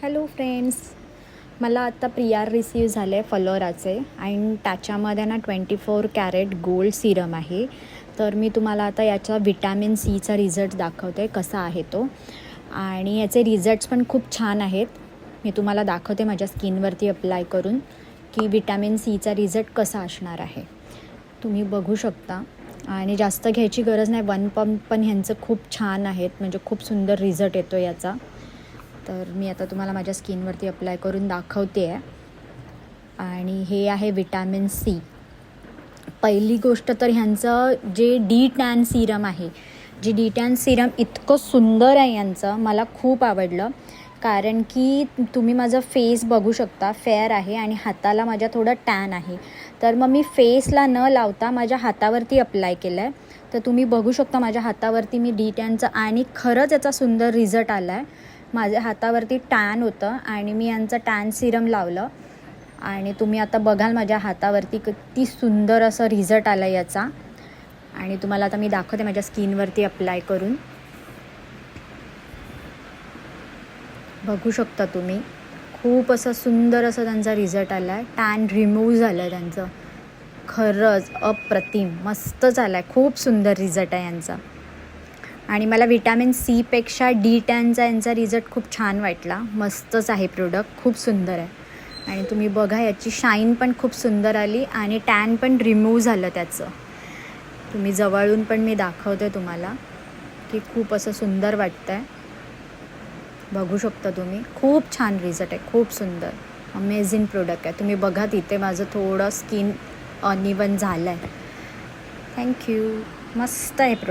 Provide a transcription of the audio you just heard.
Hello friends, मला आता PR receive झाले फलोराचे आणि त्याच्यामध्ये ना 24 कॅरेट गोल्ड सिरम आहे. तर मी तुम्हाला आता याचा विटॅमिन सीचा रिझल्ट दाखवते कसा आहे तो, आणि याचे रिझल्ट्स पण खूप छान आहेत. मी तुम्हाला दाखवते माझ्या स्किनवरती अप्लाय करून की विटॅमिन सीचा रिझल्ट कसा असणार आहे. तुम्ही बघू शकता आणि जास्त घ्यायची गरज नाही. 1 पंप पण ह्यांचं खूप छान आहेत, म्हणजे खूप सुंदर रिझल्ट येतो याचा. तर मी आता तुम्हाला माझ्या स्किनवरती अप्लाय करून दाखवते आहे. आणि हे आहे विटॅमिन सी. पहिली गोष्ट तर ह्यांचं जे डी-टॅन सिरम आहे, जे डी-टॅन सिरम इतकं सुंदर आहे यांचं, मला खूप आवडलं. कारण की तुम्ही माझं फेस बघू शकता, फेअर आहे आणि हाताला माझ्या थोडं टॅन आहे. तर मग मी फेसला न लावता माझ्या हातावरती अप्लाय केलं आहे. तर तुम्ही बघू शकता माझ्या हातावरती मी डी-टॅनचं, आणि खरंच याचा सुंदर रिझल्ट आला आहे. माझ्या हातावरती टॅन होतं आणि मी यांचं टॅन सिरम लावलं आणि तुम्ही आता बघाल माझ्या हातावरती किती सुंदर असं रिझल्ट आला याचा. आणि तुम्हाला आता मी दाखवते माझ्या स्किनवरती अप्लाय करून. बघू शकता तुम्ही, खूप असं सुंदर असं त्यांचा रिझल्ट आला आहे. टॅन रिमूव्ह झालं आहे त्यांचं. खरंच अप्रतिम मस्त झाला आहे. खूप सुंदर रिझल्ट आहे यांचा. आणि मला विटॅमिन सीपेक्षा डी-टॅनचा यांचा रिझल्ट खूप छान वाटला. मस्तच आहे प्रोडक्ट, खूप सुंदर आहे. आणि तुम्ही बघा याची शाईन पण खूप सुंदर आली आणि टॅन पण रिमूव्ह झालं त्याचं. तुम्ही जवळून पण मी दाखवते तुम्हाला की खूप असं सुंदर वाटतं आहे. बघू शकता तुम्ही, खूप छान रिझल्ट आहे, खूप सुंदर अमेझिंग प्रोडक्ट आहे. तुम्ही बघा तिथे माझं थोडं स्किन अनइवन झालं आहे. थँक्यू. मस्त आहे प्रोडक्ट.